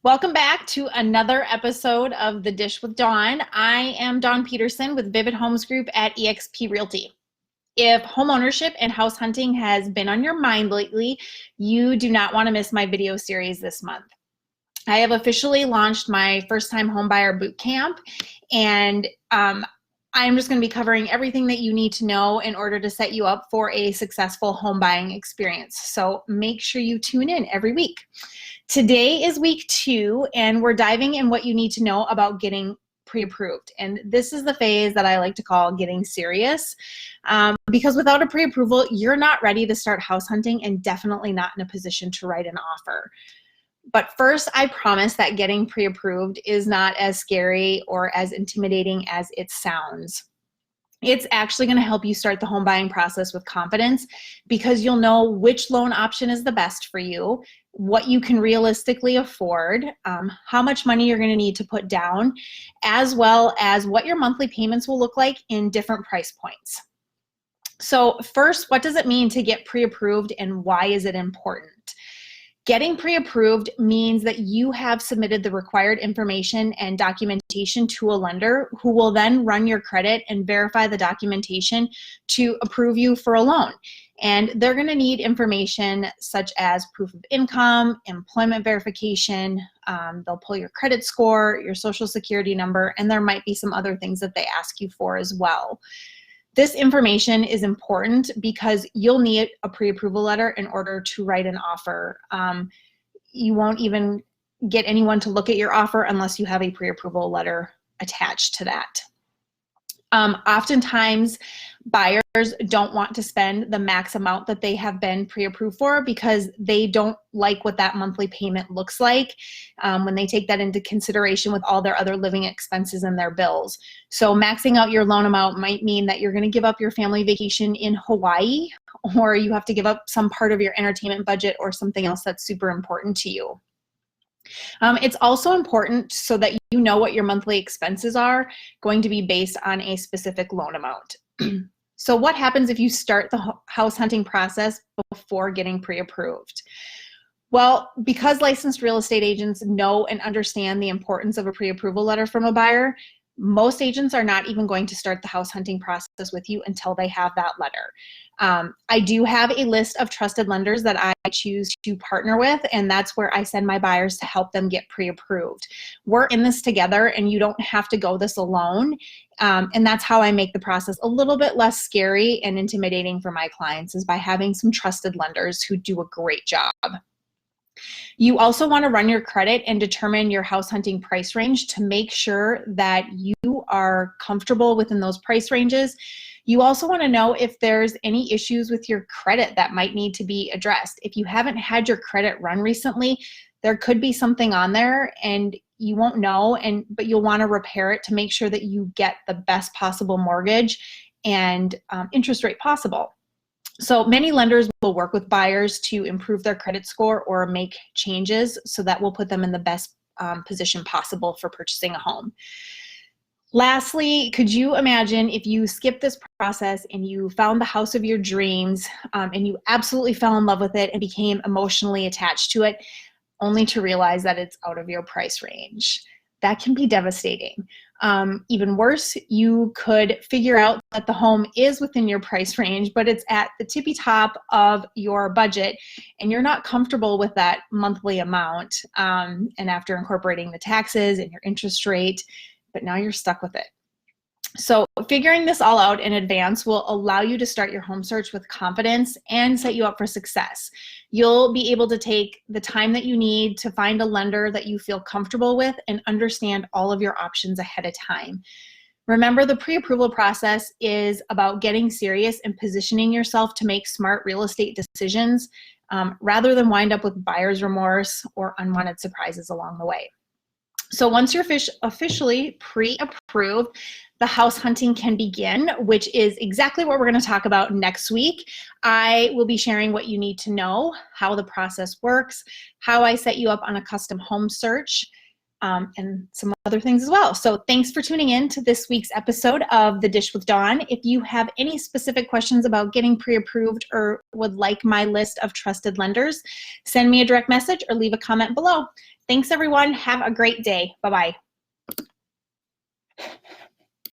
Welcome back to another episode of The Dish with Dawn. I am Dawn Peterson with Vivid Homes Group at eXp Realty. If homeownership and house hunting has been on your mind lately, you do not want to miss my video series this month. I have officially launched my first-time home buyer bootcamp, and I'm just going to be covering everything that you need to know in order to set you up for a successful home buying experience. So make sure you tune in every week. Today is week 2, and we're diving in what you need to know about getting pre-approved. And this is the phase that I like to call getting serious, because without a pre-approval, you're not ready to start house hunting and definitely not in a position to write an offer. But first, I promise that getting pre-approved is not as scary or as intimidating as it sounds. It's actually going to help you start the home buying process with confidence, because you'll know which loan option is the best for you, what you can realistically afford, how much money you're going to need to put down, as well as what your monthly payments will look like in different price points. So first, what does it mean to get pre-approved and why is it important? Getting pre-approved means that you have submitted the required information and documentation to a lender who will then run your credit and verify the documentation to approve you for a loan. And they're going to need information such as proof of income, employment verification, they'll pull your credit score, your social security number, and there might be some other things that they ask you for as well. This information is important because you'll need a pre-approval letter in order to write an offer. You won't even get anyone to look at your offer unless you have a pre-approval letter attached to that. Oftentimes, buyers don't want to spend the max amount that they have been pre-approved for because they don't like what that monthly payment looks like when they take that into consideration with all their other living expenses and their bills. So maxing out your loan amount might mean that you're going to give up your family vacation in Hawaii, or you have to give up some part of your entertainment budget or something else that's super important to you. It's also important so that you know what your monthly expenses are going to be based on a specific loan amount. So what happens if you start the house hunting process before getting pre-approved? Well, because licensed real estate agents know and understand the importance of a pre-approval letter from a buyer, most agents are not even going to start the house hunting process with you until they have that letter. I do have a list of trusted lenders that I choose to partner with, and that's where I send my buyers to help them get pre-approved. We're in this together, and you don't have to go this alone. And that's how I make the process a little bit less scary and intimidating for my clients, is by having some trusted lenders who do a great job. You also want to run your credit and determine your house hunting price range to make sure that you are comfortable within those price ranges. You also want to know if there's any issues with your credit that might need to be addressed. If you haven't had your credit run recently, there could be something on there and you won't know, but you'll want to repair it to make sure that you get the best possible mortgage and interest rate possible. So many lenders will work with buyers to improve their credit score or make changes, so that will put them in the best position possible for purchasing a home. Lastly, could you imagine if you skipped this process and you found the house of your dreams and you absolutely fell in love with it and became emotionally attached to it, only to realize that it's out of your price range? That can be devastating. Even worse, you could figure out that the home is within your price range, but it's at the tippy top of your budget, and you're not comfortable with that monthly amount. And after incorporating the taxes and your interest rate, but now you're stuck with it. So figuring this all out in advance will allow you to start your home search with confidence and set you up for success. You'll be able to take the time that you need to find a lender that you feel comfortable with and understand all of your options ahead of time. Remember, the pre-approval process is about getting serious and positioning yourself to make smart real estate decisions rather than wind up with buyer's remorse or unwanted surprises along the way. So once you're officially pre-approved, the house hunting can begin, which is exactly what we're going to talk about next week. I will be sharing what you need to know, how the process works, how I set you up on a custom home search, and some other things as well. So thanks for tuning in to this week's episode of The Dish with Dawn. If you have any specific questions about getting pre-approved or would like my list of trusted lenders, send me a direct message or leave a comment below. Thanks, everyone. Have a great day. Bye-bye.